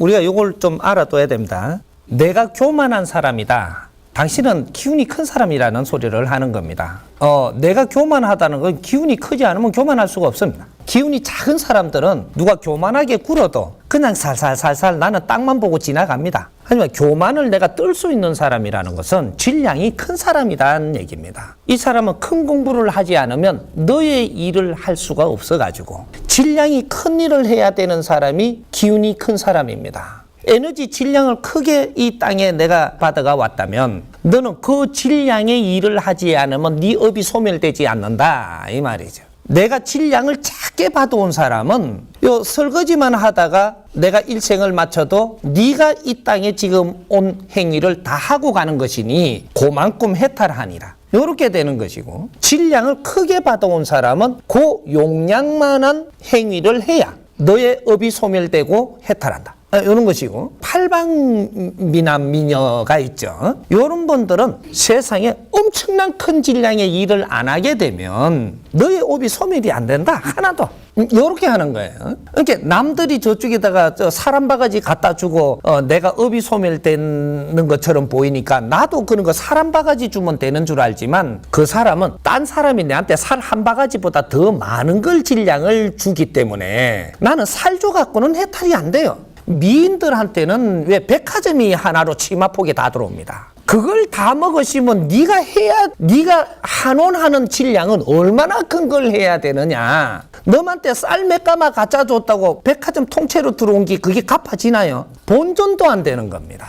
우리가 이걸 좀 알아둬야 됩니다. 내가 교만한 사람이다. 당신은 기운이 큰 사람이라는 소리를 하는 겁니다. 내가 교만하다는 건 기운이 크지 않으면 교만할 수가 없습니다. 기운이 작은 사람들은 누가 교만하게 굴어도 그냥 살살살살 나는 땅만 보고 지나갑니다. 하지만 교만을 내가 뜰 수 있는 사람이라는 것은 질량이 큰 사람이라는 얘기입니다. 이 사람은 큰 공부를 하지 않으면 너의 일을 할 수가 없어가지고 질량이 큰 일을 해야 되는 사람이 기운이 큰 사람입니다. 에너지 질량을 크게 이 땅에 내가 받아가 왔다면 너는 그 질량의 일을 하지 않으면 네 업이 소멸되지 않는다 이 말이죠. 내가 질량을 작게 받아온 사람은 요 설거지만 하다가 내가 일생을 마쳐도 네가 이 땅에 지금 온 행위를 다 하고 가는 것이니 그만큼 해탈하니라. 이렇게 되는 것이고, 질량을 크게 받아온 사람은 그 용량만한 행위를 해야 너의 업이 소멸되고 해탈한다. 이런 것이고, 팔방미남 미녀가 있죠. 이런 분들은 세상에 엄청난 큰 질량의 일을 안 하게 되면 너의 업이 소멸이 안 된다. 하나도. 이렇게 하는 거예요. 그러니까 남들이 저쪽에다가 사람 바가지 갖다 주고 내가 업이 소멸되는 것처럼 보이니까 나도 그런 거 사람 바가지 주면 되는 줄 알지만 그 사람은 딴 사람이 내한테 살 한 바가지보다 더 많은 걸 질량을 주기 때문에 나는 살조 갖고는 해탈이 안 돼요. 미인들한테는 왜 백화점이 하나로 치마폭이 다 들어옵니다. 그걸 다 먹으시면 네가 한원하는 질량은 얼마나 큰 걸 해야 되느냐. 너한테 쌀 몇 가마 갖다 줬다고 백화점 통째로 들어온 게 그게 갚아지나요? 본전도 안 되는 겁니다.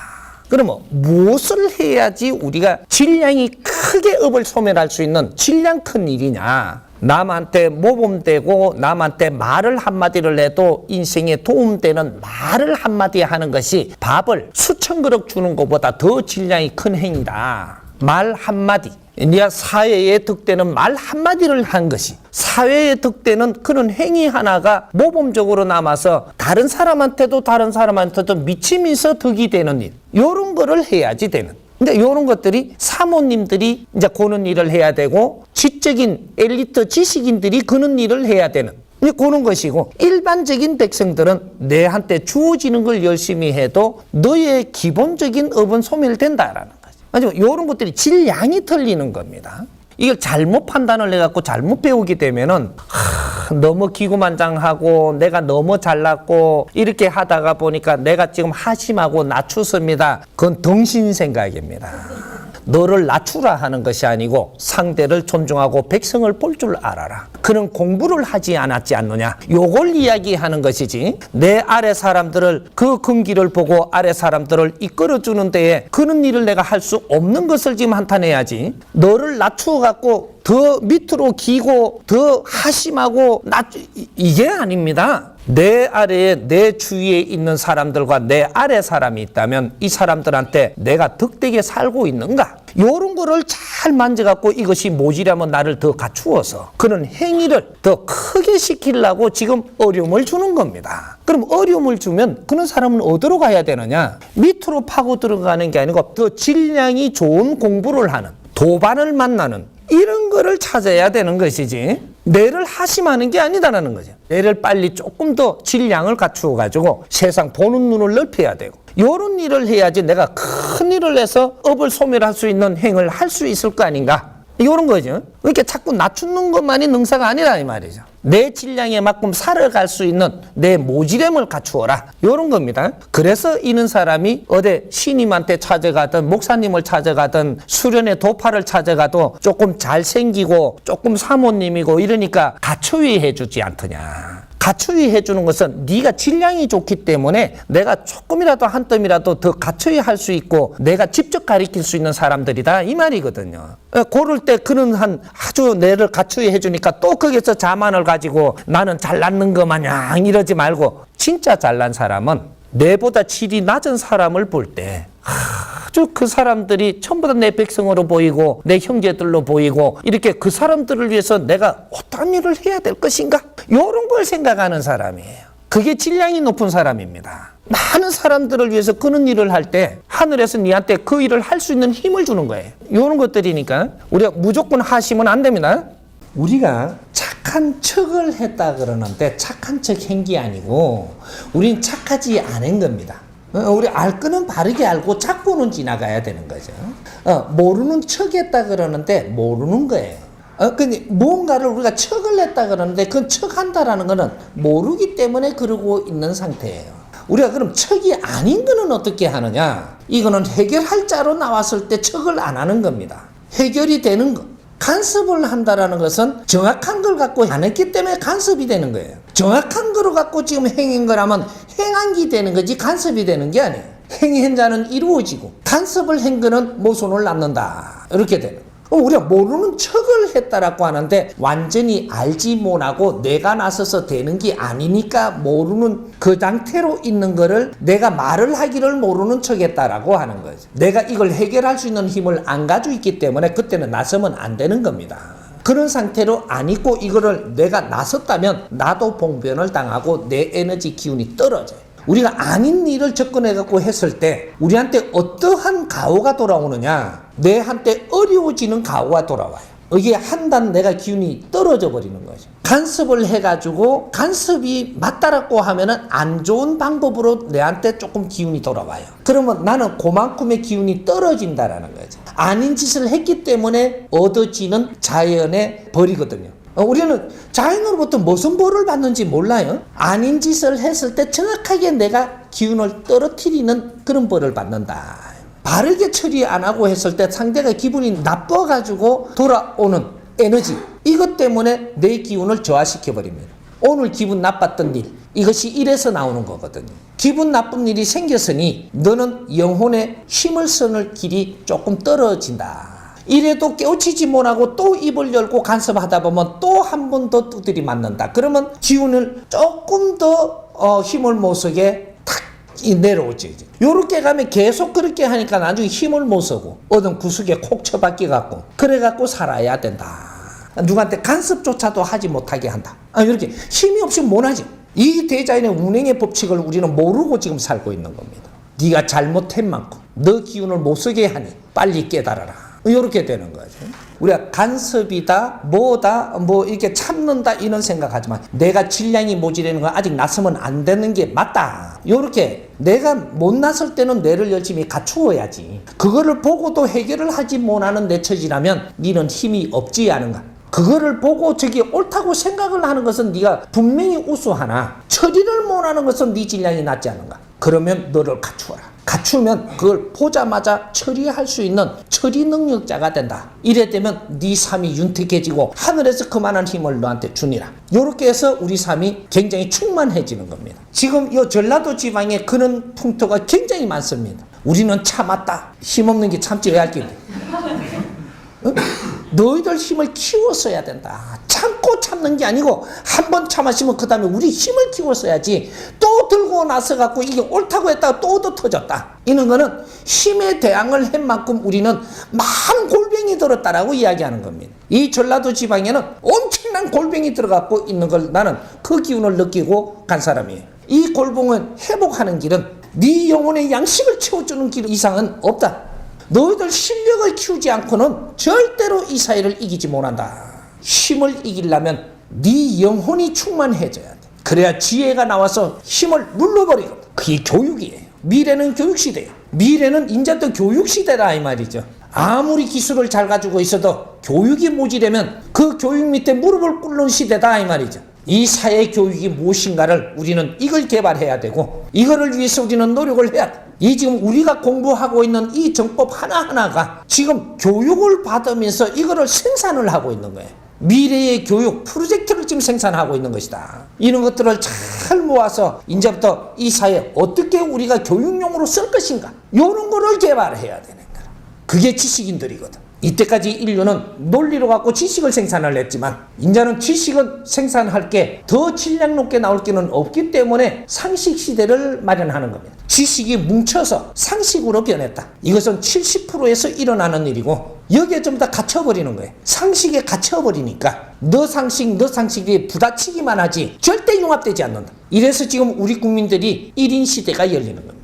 그러면 무엇을 해야지 우리가 질량이 크게 업을 소멸할 수 있는 질량 큰 일이냐. 남한테 모범되고 남한테 말을 한마디를 해도 인생에 도움되는 말을 한마디 하는 것이 밥을 수천 그릇 주는 것보다 더 질량이 큰 행위다. 말 한마디. 네가 사회에 득되는 말 한마디를 한 것이 사회에 득되는 그런 행위 하나가 모범적으로 남아서 다른 사람한테도 미치면서 득이 되는 일. 이런 거를 해야지 되는. 근데 이런 것들이 사모님들이 이제 그런 일을 해야 되고 지적인 엘리트 지식인들이 그런 일을 해야 되는 그런 것이고, 일반적인 백성들은 내한테 주어지는 걸 열심히 해도 너의 기본적인 업은 소멸된다라는 거죠. 아주 이런 것들이 질량이 틀리는 겁니다. 이걸 잘못 판단을 해갖고 잘못 배우게 되면은 너무 기고만장하고 내가 너무 잘났고 이렇게 하다가 보니까 내가 지금 하심하고 낮추습니다. 그건 덩신 생각입니다. 너를 낮추라 하는 것이 아니고 상대를 존중하고 백성을 볼 줄 알아라. 그런 공부를 하지 않았지 않느냐. 요걸 이야기하는 것이지, 내 아래 사람들을 그 근기를 보고 아래 사람들을 이끌어주는 데에 그런 일을 내가 할 수 없는 것을 지금 한탄해야지, 너를 낮추어 갖고 더 밑으로 기고 더 하심하고 이게 아닙니다. 내 아래에 내 주위에 있는 사람들과 내 아래 사람이 있다면 이 사람들한테 내가 덕되게 살고 있는가? 요런 거를 잘 만져갖고 이것이 모지라면 나를 더 갖추어서 그런 행위를 더 크게 시키려고 지금 어려움을 주는 겁니다. 그럼 어려움을 주면 그런 사람은 어디로 가야 되느냐? 밑으로 파고 들어가는 게 아니고 더 질량이 좋은 공부를 하는, 도반을 만나는 이런 거를 찾아야 되는 것이지, 뇌를 하심하는 게 아니다라는 거죠. 뇌를 빨리 조금 더 질량을 갖추어 가지고 세상 보는 눈을 넓혀야 되고, 이런 일을 해야지 내가 큰 일을 해서 업을 소멸할 수 있는 행을 할 수 있을 거 아닌가, 이런 거죠. 그러니까 자꾸 낮추는 것만이 능사가 아니라 이 말이죠. 내 질량에 맞끔 살아갈 수 있는 내 모지됨을 갖추어라, 이런 겁니다. 그래서 이런 사람이 어디 신임한테 찾아가든 목사님을 찾아가든 수련의 도파를 찾아가도 조금 잘생기고 조금 사모님이고 이러니까 가처위 해주지 않더냐. 가처위 해주는 것은 네가 질량이 좋기 때문에 내가 조금이라도 한 뜸이라도 더 가처위 할 수 있고 내가 직접 가르칠 수 있는 사람들이다 이 말이거든요. 고를 때 그런 한 아주 내를 가처위 해주니까 또 거기서 자만을 가지고 나는 잘났는 거 마냥 이러지 말고, 진짜 잘난 사람은 내보다 질이 낮은 사람을 볼 때 아주 그 사람들이 전부 다 내 백성으로 보이고 내 형제들로 보이고 이렇게 그 사람들을 위해서 내가 어떤 일을 해야 될 것인가, 이런 걸 생각하는 사람이에요. 그게 질량이 높은 사람입니다. 많은 사람들을 위해서 그런 일을 할 때 하늘에서 니한테 그 일을 할 수 있는 힘을 주는 거예요. 이런 것들이니까 우리가 무조건 하시면 안 됩니다. 우리가 착한 척을 했다 그러는데 착한 척 한 게 아니고 우린 착하지 않은 겁니다. 우리 알 거는 바르게 알고 착고는 지나가야 되는 거죠. 모르는 척 했다 그러는데 모르는 거예요. 근데 뭔가를 우리가 척을 했다 그러는데 그 척한다라는 거는 모르기 때문에 그러고 있는 상태예요. 우리가 그럼 척이 아닌 거는 어떻게 하느냐? 이거는 해결할 자로 나왔을 때 척을 안 하는 겁니다. 해결이 되는 거. 간섭을 한다라는 것은 정확한 걸 갖고 안 했기 때문에 간섭이 되는 거예요. 정확한 거를 갖고 지금 행한 거라면 행한기 되는 거지 간섭이 되는 게 아니에요. 행한 자는 이루어지고 간섭을 한 거는 모손을 낳는다. 이렇게 되는 거예요. 우리가 모르는 척을 했다라고 하는데 완전히 알지 못하고 내가 나서서 되는 게 아니니까 모르는 그 상태로 있는 거를 내가 말을 하기를 모르는 척 했다라고 하는 거죠. 내가 이걸 해결할 수 있는 힘을 안 가지고 있기 때문에 그때는 나서면 안 되는 겁니다. 그런 상태로 안 있고 이거를 내가 나섰다면 나도 봉변을 당하고 내 에너지 기운이 떨어져요. 우리가 아닌 일을 접근해갖고 했을 때 우리한테 어떠한 가오가 돌아오느냐? 내한테 어려워지는 가오가 돌아와요. 이게 한단 내가 기운이 떨어져 버리는 거죠. 간섭을 해가지고 간섭이 맞다라고 하면은 안 좋은 방법으로 내한테 조금 기운이 돌아와요. 그러면 나는 그만큼의 기운이 떨어진다라는 거죠. 아닌 짓을 했기 때문에 얻어지는 자연의 벌이거든요. 우리는 자연으로부터 무슨 벌을 받는지 몰라요. 아닌 짓을 했을 때 정확하게 내가 기운을 떨어뜨리는 그런 벌을 받는다. 바르게 처리 안 하고 했을 때 상대가 기분이 나빠가지고 돌아오는 에너지, 이것 때문에 내 기운을 저하시켜버립니다. 오늘 기분 나빴던 일, 이것이 이래서 나오는 거거든요. 기분 나쁜 일이 생겼으니 너는 영혼의 힘을 쓰는 길이 조금 떨어진다. 이래도 깨우치지 못하고 또 입을 열고 간섭하다 보면 또 한 번 더 두드리 맞는다. 그러면 기운을 조금 더 힘을 못 쓰게 탁 내려오죠. 요렇게 가면 계속 그렇게 하니까 나중에 힘을 못 쓰고 어떤 구석에 콕 쳐박혀 갖고 그래갖고 살아야 된다. 누구한테 간섭조차도 하지 못하게 한다. 이렇게 힘이 없이 못하지. 이 대자연의 운행의 법칙을 우리는 모르고 지금 살고 있는 겁니다. 네가 잘못한 만큼 너 기운을 못 쓰게 하니 빨리 깨달아라. 이렇게 되는 거죠. 우리가 간섭이다, 뭐다, 뭐 이렇게 참는다 이런 생각하지만 내가 질량이 모자라는 건 아직 나서면 안 되는 게 맞다. 이렇게 내가 못 나설 때는 뇌를 열심히 갖추어야지. 그거를 보고도 해결을 하지 못하는 내 처지라면 니는 힘이 없지 않은가. 그거를 보고 저기 옳다고 생각을 하는 것은 네가 분명히 우수하나 처리를 못하는 것은 네 질량이 낮지 않은가. 그러면 너를 갖추어라. 갖추면 그걸 보자마자 처리할 수 있는 처리 능력자가 된다. 이래 되면 네 삶이 윤택해지고 하늘에서 그만한 힘을 너한테 주니라. 이렇게 해서 우리 삶이 굉장히 충만해지는 겁니다. 지금 이 전라도 지방에 그런 풍토가 굉장히 많습니다. 우리는 참았다. 힘없는 게 참지 왜 할 게 있는데. 너희들 힘을 키웠어야 된다. 참고 참는 게 아니고 한 번 참았으면 그 다음에 우리 힘을 키웠어야지. 또 들고 나서 갖고 이게 옳다고 했다가 또 터졌다. 이런 거는 힘에 대항을 한 만큼 우리는 많은 골병이 들었다라고 이야기하는 겁니다. 이 전라도 지방에는 엄청난 골병이 들어갖고 있는 걸 나는 그 기운을 느끼고 간 사람이에요. 이 골병을 회복하는 길은 네 영혼의 양식을 채워주는 길 이상은 없다. 너희들 실력을 키우지 않고는 절대로 이 사회를 이기지 못한다. 힘을 이기려면 네 영혼이 충만해져야 돼. 그래야 지혜가 나와서 힘을 눌러버리거든. 그게 교육이에요. 미래는 교육시대예요. 미래는 인자도 교육시대다 이 말이죠. 아무리 기술을 잘 가지고 있어도 교육이 모자라면 그 교육 밑에 무릎을 꿇는 시대다 이 말이죠. 이 사회 교육이 무엇인가를 우리는 이걸 개발해야 되고 이거를 위해서 우리는 노력을 해야 돼. 이 지금 우리가 공부하고 있는 이 정법 하나하나가 지금 교육을 받으면서 이거를 생산을 하고 있는 거예요. 미래의 교육 프로젝트를 지금 생산하고 있는 것이다. 이런 것들을 잘 모아서 이제부터 이 사회에 어떻게 우리가 교육용으로 쓸 것인가 이런 거를 개발해야 되는 거야. 그게 지식인들이거든. 이때까지 인류는 논리로 갖고 지식을 생산을 했지만 이제는 지식은 생산할 게 더 질량 높게 나올 게는 없기 때문에 상식 시대를 마련하는 겁니다. 지식이 뭉쳐서 상식으로 변했다. 이것은 70%에서 일어나는 일이고 여기에 좀 다 갇혀버리는 거예요. 상식에 갇혀버리니까 너 상식이 부딪히기만 하지 절대 융합되지 않는다. 이래서 지금 우리 국민들이 1인 시대가 열리는 겁니다.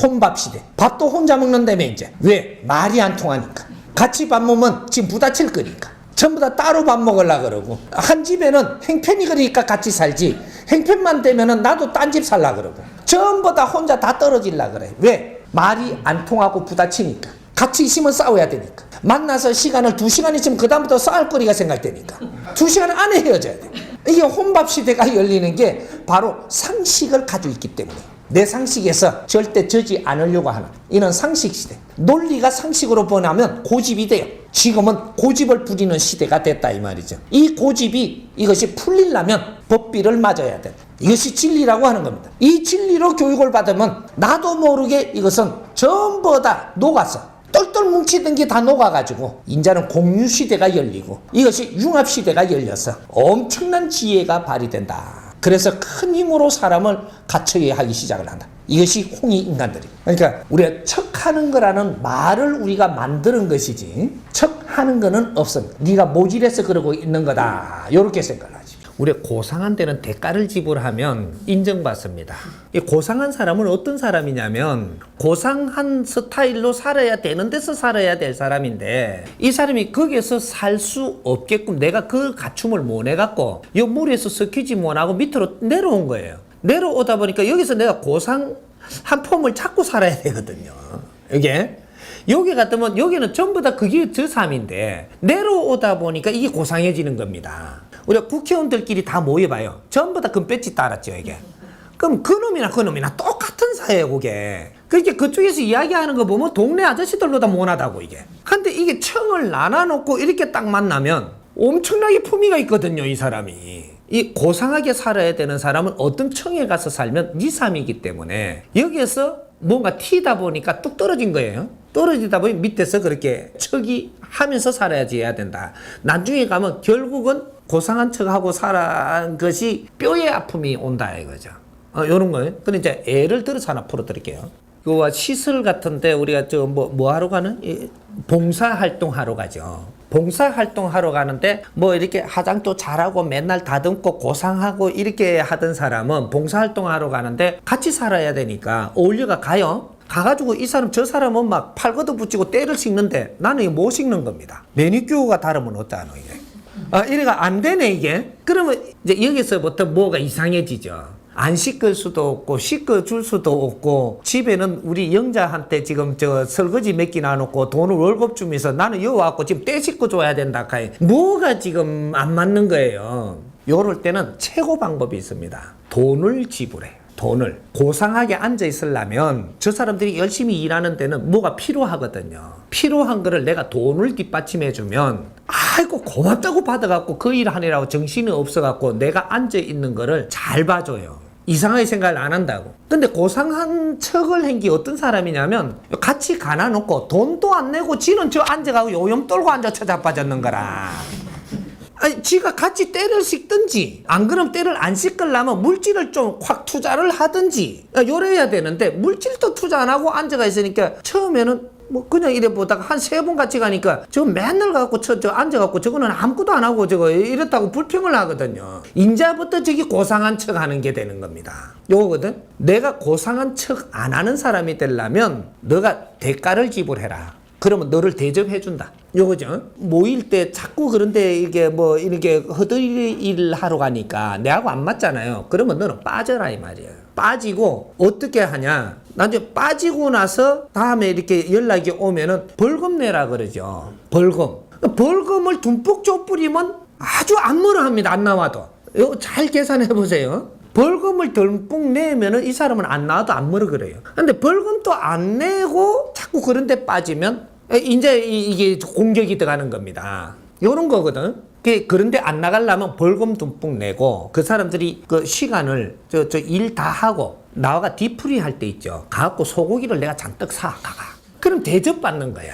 혼밥 시대. 밥도 혼자 먹는다며 이제. 왜? 말이 안 통하니까. 같이 밥 먹으면 지금 부딪힐 거니까. 전부 다 따로 밥 먹으려 그러고, 한 집에는 형편이 그러니까 같이 살지, 형편만 되면은 나도 딴 집 살라 그러고, 전부 다 혼자 다 떨어질라 그래. 왜? 말이 안 통하고 부딪히니까. 같이 있으면 싸워야 되니까. 만나서 시간을 2시간 있으면 그다음부터 싸울 거리가 생각되니까 2시간 안에 헤어져야 돼. 이게 혼밥 시대가 열리는 게 바로 상식을 가지고 있기 때문에, 내 상식에서 절대 져지 않으려고 하는 이런 상식 시대. 논리가 상식으로 변하면 고집이 돼요. 지금은 고집을 부리는 시대가 됐다 이 말이죠. 이 고집이, 이것이 풀리려면 법비를 맞아야 돼. 이것이 진리라고 하는 겁니다. 이 진리로 교육을 받으면 나도 모르게 이것은 전부 다 녹아서 똘똘 뭉치던 게 다 녹아가지고 이제는 공유 시대가 열리고, 이것이 융합 시대가 열려서 엄청난 지혜가 발휘된다. 그래서 큰 힘으로 사람을 갖춰야 하기 시작을 한다. 이것이 홍익 인간들이. 그러니까 우리가 척하는 거라는 말을 우리가 만드는 것이지, 척하는 거는 없습니다. 네가 모질해서 그러고 있는 거다, 이렇게 생각을 하지. 우리 고상한 데는 대가를 지불하면 인정받습니다. 이 고상한 사람은 어떤 사람이냐면, 고상한 스타일로 살아야 되는 데서 살아야 될 사람인데, 이 사람이 거기에서 살 수 없게끔 내가 그 갖춤을 못 해갖고 이 물에서 섞이지 못하고 밑으로 내려온 거예요. 내려오다 보니까 여기서 내가 고상한 폼을 찾고 살아야 되거든요. 이게 여기 같으면 여기는 전부 다 그게 저 삶인데, 내려오다 보니까 이게 고상해지는 겁니다. 우리가 국회의원들끼리 다 모여봐요. 전부 다 금배지 따랐죠, 이게. 그럼 그놈이나 똑같은 사회예요, 그게. 그렇게 그쪽에서 이야기하는 거 보면 동네 아저씨들로 다 못하다고, 이게. 근데 이게 청을 나눠놓고 이렇게 딱 만나면 엄청나게 품위가 있거든요, 이 사람이. 이 고상하게 살아야 되는 사람은 어떤 청에 가서 살면 2, 3이기 때문에 여기에서 뭔가 튀다 보니까 뚝 떨어진 거예요. 떨어지다 보니 밑에서 그렇게 척이 하면서 살아야지 해야 된다. 나중에 가면 결국은 고상한 척하고 살아간 것이 뼈에 아픔이 온다 이거죠. 요런 거예요. 근데 이제 예를 들어서 하나 풀어드릴게요. 그 시설 같은데 우리가 뭐 하러 가는? 봉사활동 하러 가죠. 봉사활동 하러 가는데 뭐 이렇게 화장도 잘하고 맨날 다듬고 고상하고 이렇게 하던 사람은 봉사활동 하러 가는데 같이 살아야 되니까 어울려가 가요. 가가지고 이 사람 저 사람은 막 팔걷어 붙이고 때를 씹는데 나는 이거 못 씹는 겁니다. 매니큐어가 다르면 어떠하노 이게. 이래가 안 되네 이게. 그러면 이제 여기서부터 뭐가 이상해지죠. 안 씻을 수도 없고 씻어줄 수도 없고, 집에는 우리 영자한테 지금 저 설거지 몇 개 놔놓고 돈을 월급 주면서 나는 여기 와갖고 지금 때 씻고 줘야 된다 카이. 뭐가 지금 안 맞는 거예요. 요럴 때는 최고 방법이 있습니다. 돈을 지불해. 돈을. 고상하게 앉아 있으려면 저 사람들이 열심히 일하는 데는 뭐가 필요하거든요. 필요한 거를 내가 돈을 뒷받침해 주면 아이고 고맙다고 받아갖고 그 일 하느라고 정신이 없어갖고 내가 앉아 있는 거를 잘 봐줘요. 이상하게 생각을 안 한다고. 근데 고상한 척을 한 게 어떤 사람이냐면, 같이 가놔놓고 돈도 안 내고 지는 저 앉아가고 요염 떨고 앉아 쳐자빠졌는 거라. 아니, 지가 같이 때를 씻든지, 안 그럼 때를 안 씻으려면 물질을 좀 확 투자를 하든지, 요래야 되는데, 물질도 투자 안 하고 앉아가 있으니까, 처음에는 뭐 그냥 이래 보다가 한 3번 같이 가니까 저 맨날 가고 저 앉아갖고 저거는 아무것도 안 하고 저거 이렇다고 불평을 하거든요. 인자부터 저기 고상한 척 하는 게 되는 겁니다. 요거거든. 내가 고상한 척 안 하는 사람이 되려면 너가 대가를 지불해라. 그러면 너를 대접해준다. 요거죠. 모일 때 자꾸 그런데 이게 뭐 이렇게 허드리 일 하러 가니까 내하고 안 맞잖아요. 그러면 너는 빠져라 이 말이에요. 빠지고 어떻게 하냐. 나중에 빠지고 나서 다음에 이렇게 연락이 오면은 벌금 내라 그러죠. 벌금. 벌금을 듬뿍 줘버리면 아주 안 멀어 합니다. 안 나와도. 이거 잘 계산해 보세요. 벌금을 듬뿍 내면은 이 사람은 안 나와도 안 멀어 그래요. 근데 벌금도 안 내고 자꾸 그런 데 빠지면 이제 이게 공격이 들어가는 겁니다. 요런 거거든. 그런데 안 나가려면 벌금 듬뿍 내고 그 사람들이 그 시간을 저 일 다 하고 나와가 디프리 할 때 있죠. 가갖고 소고기를 내가 잔뜩 사가가. 그럼 대접받는 거야.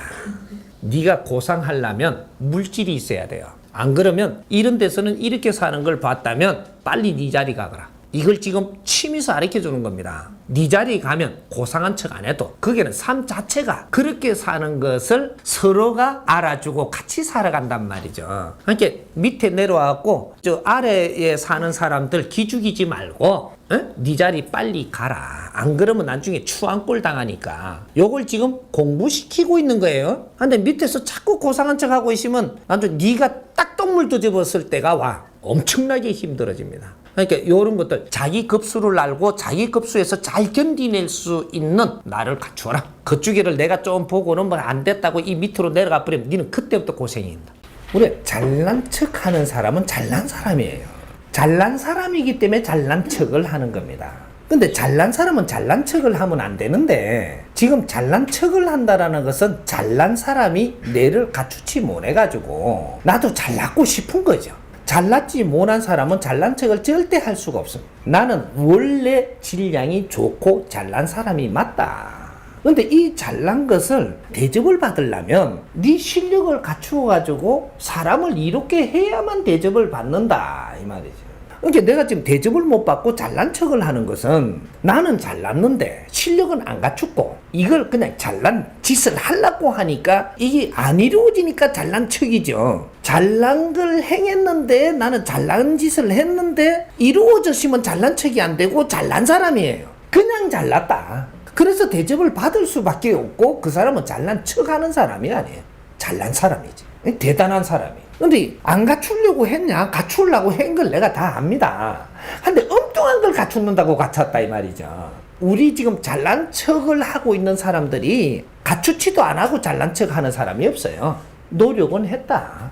네가 고상하려면 물질이 있어야 돼요. 안 그러면 이런 데서는 이렇게 사는 걸 봤다면 빨리 네 자리 가거라. 이걸 지금 취미서 가르쳐 주는 겁니다. 네 자리에 가면 고상한 척 안 해도 거기는 삶 자체가 그렇게 사는 것을 서로가 알아주고 같이 살아간단 말이죠. 그러니까 밑에 내려와갖고 저 아래에 사는 사람들 기죽이지 말고 네 자리 빨리 가라. 안 그러면 나중에 추앙꼴 당하니까. 요걸 지금 공부시키고 있는 거예요. 근데 밑에서 자꾸 고상한 척 하고 있으면 나중에 네가 딱 똥물 뒤집었을 때가 와. 엄청나게 힘들어집니다. 그러니까 이런 것들 자기 급수를 알고 자기 급수에서 잘 견디낼 수 있는 나를 갖추어라. 그쪽에를 내가 좀 보고는 뭐 안 됐다고 이 밑으로 내려가 버리면 니는 그때부터 고생입니다. 우리 잘난 척하는 사람은 잘난 사람이에요. 잘난 사람이기 때문에 잘난 척을 하는 겁니다. 근데 잘난 사람은 잘난 척을 하면 안 되는데 지금 잘난 척을 한다라는 것은 잘난 사람이 뇌를 갖추지 못해가지고 나도 잘났고 싶은 거죠. 잘났지 못한 사람은 잘난 척을 절대 할 수가 없습니다. 나는 원래 질량이 좋고 잘난 사람이 맞다. 근데 이 잘난 것을 대접을 받으려면 네 실력을 갖추어 가지고 사람을 이롭게 해야만 대접을 받는다 이 말이죠. 그러니까 내가 지금 대접을 못 받고 잘난 척을 하는 것은 나는 잘났는데 실력은 안 갖췄고 이걸 그냥 잘난 짓을 하려고 하니까 이게 안 이루어지니까 잘난 척이죠. 잘난 걸 행했는데 나는 잘난 짓을 했는데 이루어졌으면 잘난 척이 안 되고 잘난 사람이에요. 그냥 잘났다. 그래서 대접을 받을 수밖에 없고 그 사람은 잘난 척하는 사람이 아니에요. 잘난 사람이지. 대단한 사람이. 근데 안 갖추려고 했냐? 갖추려고 한 걸 내가 다 압니다. 근데 엉뚱한 걸 갖춘다고 갖췄다 이 말이죠. 우리 지금 잘난 척을 하고 있는 사람들이 갖추지도 안 하고 잘난 척 하는 사람이 없어요. 노력은 했다.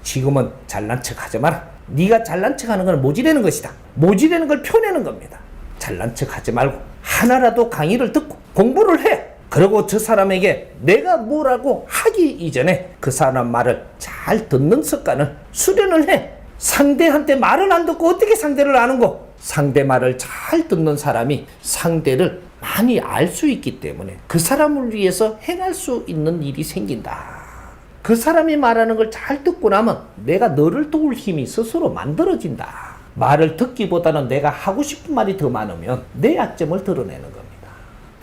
지금은 잘난 척 하지 마라. 네가 잘난 척 하는 건 모지라는 것이다. 모지라는 걸 펴내는 겁니다. 잘난 척 하지 말고 하나라도 강의를 듣고 공부를 해. 그리고 저 사람에게 내가 뭐라고 하기 이전에 그 사람 말을 잘 듣는 습관을 수련을 해. 상대한테 말을 안 듣고 어떻게 상대를 아는 거? 상대 말을 잘 듣는 사람이 상대를 많이 알 수 있기 때문에 그 사람을 위해서 행할 수 있는 일이 생긴다. 그 사람이 말하는 걸 잘 듣고 나면 내가 너를 도울 힘이 스스로 만들어진다. 말을 듣기보다는 내가 하고 싶은 말이 더 많으면 내 약점을 드러내는 겁니다.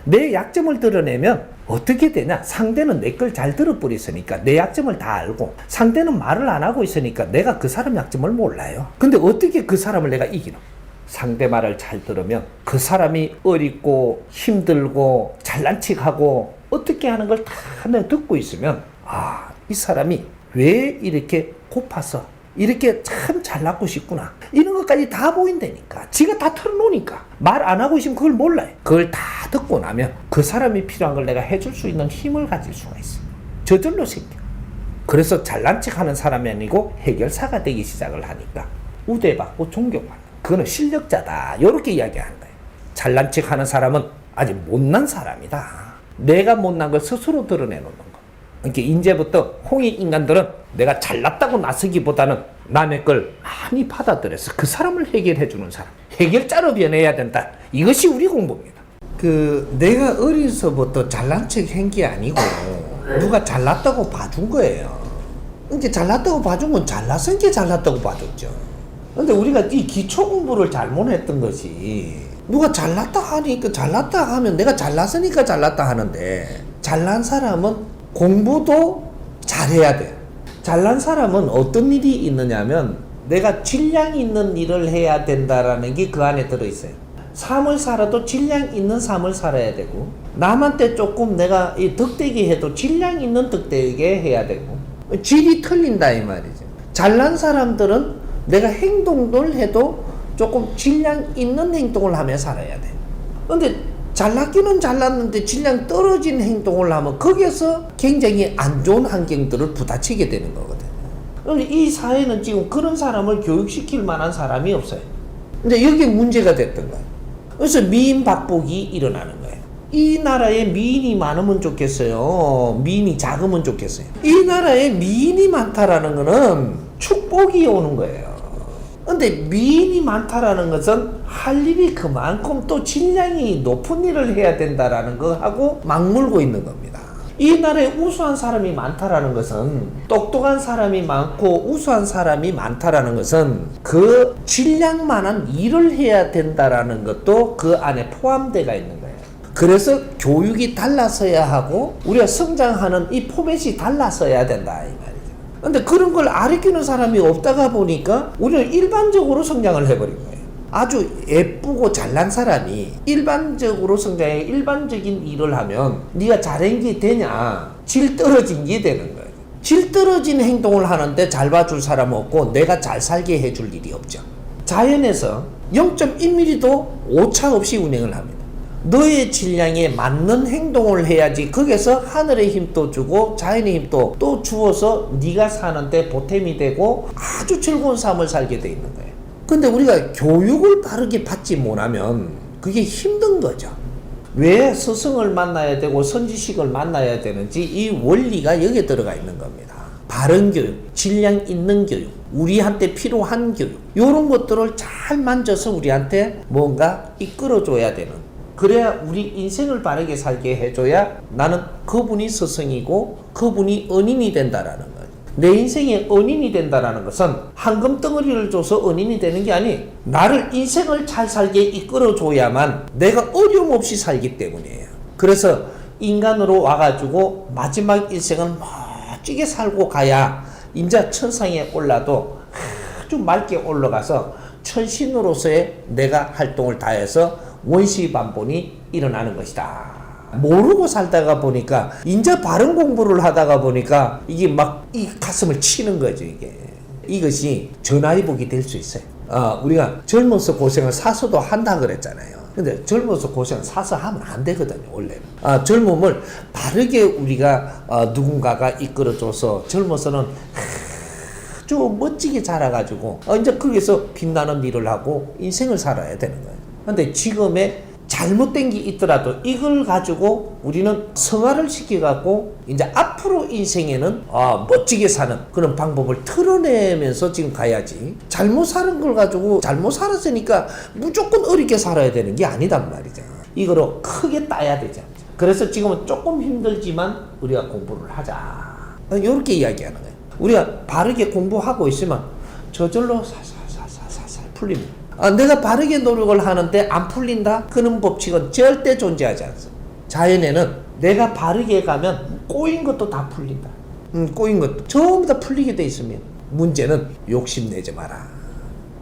내 약점을 드러내면 어떻게 되냐? 상대는 내 걸 잘 들어버렸으니까 내 약점을 다 알고 상대는 말을 안 하고 있으니까 내가 그 사람 약점을 몰라요. 근데 어떻게 그 사람을 내가 이기노? 상대 말을 잘 들으면 그 사람이 어렵고 힘들고 잘난 척하고 어떻게 하는 걸 다 내가 듣고 있으면 이 사람이 왜 이렇게 고파서 이렇게 참 잘났고 싶구나 이런 것까지 다 보인다니까. 지가 다 털어놓으니까 말 안 하고 있으면 그걸 몰라요. 그걸 다 듣고 나면 그 사람이 필요한 걸 내가 해줄 수 있는 힘을 가질 수가 있어요. 저절로 생겨. 그래서 잘난 척하는 사람이 아니고 해결사가 되기 시작을 하니까 우대받고 존경받는, 그거는 실력자다 이렇게 이야기하는 거예요. 잘난 척하는 사람은 아직 못난 사람이다. 내가 못난 걸 스스로 드러내놓는 거. 그러니까 이제부터 홍익 인간들은 내가 잘났다고 나서기보다는 남의 걸 많이 받아들여서 그 사람을 해결해 주는 사람, 해결자로 변해야 된다. 이것이 우리 공부입니다. 내가 어려서부터 잘난 척 한 게 아니고 누가 잘났다고 봐준 거예요. 이제 잘났다고 봐준 건 잘났으니까 잘났다고 봐줬죠. 근데 우리가 이 기초 공부를 잘못했던 것이 누가 잘났다 하니까 잘났다 하면 내가 잘났으니까 잘났다 하는데, 잘난 사람은 공부도 잘해야 돼. 잘난 사람은 어떤 일이 있느냐면 내가 질량 있는 일을 해야 된다라는 게 그 안에 들어있어요. 삶을 살아도 질량 있는 삶을 살아야 되고, 남한테 조금 내가 이 덕대게 해도 질량 있는 덕대게 해야 되고, 질이 틀린다 이 말이죠. 잘난 사람들은 내가 행동을 해도 조금 질량 있는 행동을 하며 살아야 돼. 근데 잘났기는 잘났는데 질량 떨어진 행동을 하면 거기에서 굉장히 안 좋은 환경들을 부딪히게 되는 거거든요. 이 사회는 지금 그런 사람을 교육시킬 만한 사람이 없어요. 근데 여기에 문제가 됐던 거예요. 그래서 미인 박복이 일어나는 거예요. 이 나라에 미인이 많으면 좋겠어요? 미인이 작으면 좋겠어요? 이 나라에 미인이 많다라는 거는 축복이 오는 거예요. 근데 미인이 많다라는 것은 할 일이 그만큼 또 질량이 높은 일을 해야 된다라는 거 하고 맞물고 있는 겁니다. 이 나라에 우수한 사람이 많다라는 것은, 똑똑한 사람이 많고 우수한 사람이 많다라는 것은 그 질량만한 일을 해야 된다라는 것도 그 안에 포함되어 있는 거예요. 그래서 교육이 달라서야 하고 우리가 성장하는 이 포맷이 달라서야 된다 이 말이죠. 근데 그런 걸 가르치는 사람이 없다가 보니까 우리는 일반적으로 성장을 해버린 거예요. 아주 예쁘고 잘난 사람이 일반적으로 성장해 일반적인 일을 하면 네가 잘한 게 되냐? 질 떨어진 게 되는 거예요. 질 떨어진 행동을 하는데 잘 봐줄 사람 없고 내가 잘 살게 해줄 일이 없죠. 자연에서 0.1mm도 오차 없이 운행을 합니다. 너의 질량에 맞는 행동을 해야지 거기서 하늘의 힘도 주고 자연의 힘도 또 주어서 네가 사는데 보탬이 되고 아주 즐거운 삶을 살게 돼 있는 거예요. 근데 우리가 교육을 바르게 받지 못하면 그게 힘든 거죠. 왜 스승을 만나야 되고 선지식을 만나야 되는지 이 원리가 여기에 들어가 있는 겁니다. 바른 교육, 질량 있는 교육, 우리한테 필요한 교육, 이런 것들을 잘 만져서 우리한테 뭔가 이끌어줘야 되는, 그래야 우리 인생을 바르게 살게 해줘야 나는 그분이 스승이고 그분이 은인이 된다라는 거예요. 내 인생의 은인이 된다라는 것은 황금 덩어리를 줘서 은인이 되는 게 아니, 나를 인생을 잘 살게 이끌어줘야만 내가 어려움 없이 살기 때문이에요. 그래서 인간으로 와가지고 마지막 인생을 멋지게 살고 가야 인자 천상에 올라도 아주 맑게 올라가서 천신으로서의 내가 활동을 다해서 원시반본이 일어나는 것이다. 모르고 살다가 보니까 인자 바른 공부를 하다가 보니까 이게 막 이 가슴을 치는 거죠. 이것이 전화위복이 될 수 있어요. 우리가 젊어서 고생을 사서도 한다 그랬잖아요. 근데 젊어서 고생을 사서 하면 안 되거든요. 원래는 젊음을 바르게 우리가 누군가가 이끌어줘서 젊어서는 아주 멋지게 자라가지고 이제 거기서 빛나는 일을 하고 인생을 살아야 되는 거예요. 근데 지금의 잘못된 게 있더라도 이걸 가지고 우리는 성화를 시켜갖고 이제 앞으로 인생에는 멋지게 사는 그런 방법을 틀어내면서 지금 가야지, 잘못 사는 걸 가지고 잘못 살았으니까 무조건 어렵게 살아야 되는 게 아니단 말이죠. 이거로 크게 따야 되죠. 그래서 지금은 조금 힘들지만 우리가 공부를 하자, 이렇게 이야기하는 거예요. 우리가 바르게 공부하고 있으면 저절로 살살살살살 풀립니다. 내가 바르게 노력을 하는데 안 풀린다? 그런 법칙은 절대 존재하지 않습니다. 자연에는 내가 바르게 가면 꼬인 것도 다 풀린다. 꼬인 것도 전부 다 풀리게 돼 있으면, 문제는 욕심내지 마라.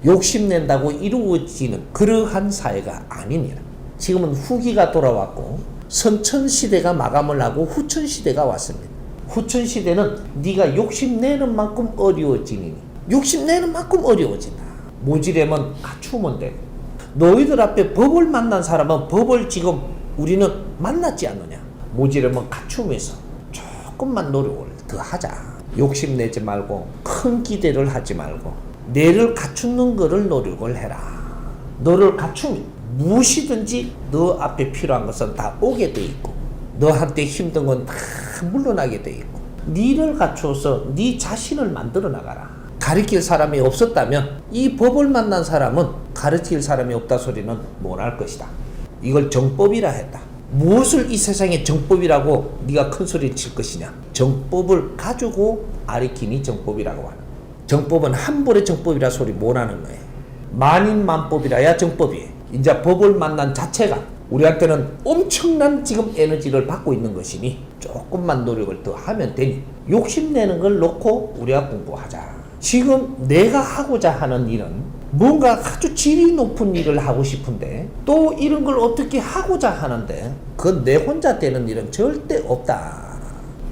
욕심낸다고 이루어지는 그러한 사회가 아닙니다. 지금은 후기가 돌아왔고 선천시대가 마감을 하고 후천시대가 왔습니다. 후천시대는 네가 욕심내는 만큼 어려워지니, 욕심내는 만큼 어려워진다. 모지려면 갖추면 돼. 너희들 앞에 법을 만난 사람은 법을 지금 우리는 만났지 않느냐. 모지려면 갖추면서 조금만 노력을 더 하자. 욕심내지 말고 큰 기대를 하지 말고 내를 갖추는 거를 노력을 해라. 너를 갖추면 무엇이든지 너 앞에 필요한 것은 다 오게 돼 있고 너한테 힘든 건 다 물러나게 돼 있고, 너를 갖추어서 네 자신을 만들어 나가라. 가르칠 사람이 없었다면 이 법을 만난 사람은 가르칠 사람이 없다 소리는 못 할 것이다. 이걸 정법이라 했다. 무엇을 이 세상에 정법이라고 네가 큰 소리를 칠 것이냐. 정법을 가지고 가르치니 정법이라고 하는. 정법은 함부로 정법이라 소리 못 하는 거예요. 만인만법이라야 정법이에요. 이제 법을 만난 자체가 우리한테는 엄청난 지금 에너지를 받고 있는 것이니 조금만 노력을 더 하면 되니 욕심내는 걸 놓고 우리가 공부하자. 지금 내가 하고자 하는 일은 뭔가 아주 질이 높은 일을 하고 싶은데 또 이런 걸 어떻게 하고자 하는데 그건 내 혼자 되는 일은 절대 없다.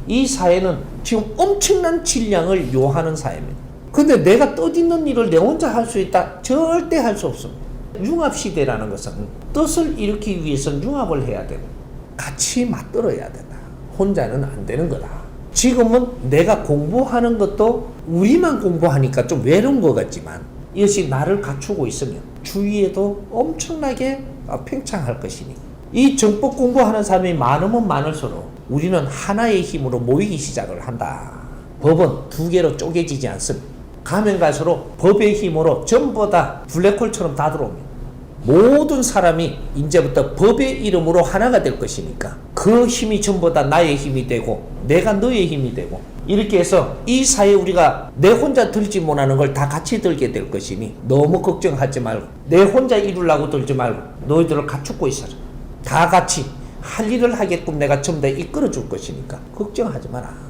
이 사회는 지금 엄청난 질량을 요하는 사회입니다. 근데 내가 뜻있는 일을 내 혼자 할 수 있다? 절대 할 수 없습니다. 융합시대라는 것은 뜻을 일으키기 위해서는 융합을 해야 되고 같이 맞들어야 된다. 혼자는 안 되는 거다. 지금은 내가 공부하는 것도 우리만 공부하니까 좀 외로운 것 같지만 이것이 나를 갖추고 있으면 주위에도 엄청나게 팽창할 것이니 이 정법 공부하는 사람이 많으면 많을수록 우리는 하나의 힘으로 모이기 시작을 한다. 법은 두 개로 쪼개지지 않습니다. 가면 갈수록 법의 힘으로 전부 다 블랙홀처럼 다 들어옵니다. 모든 사람이 이제부터 법의 이름으로 하나가 될 것이니까 그 힘이 전부 다 나의 힘이 되고 내가 너의 힘이 되고 이렇게 해서 이 사회에 우리가 내 혼자 들지 못하는 걸 다 같이 들게 될 것이니 너무 걱정하지 말고 내 혼자 이루려고 들지 말고 너희들을 갖추고 있어라. 다 같이 할 일을 하게끔 내가 전부 다 이끌어 줄 것이니까 걱정하지 마라.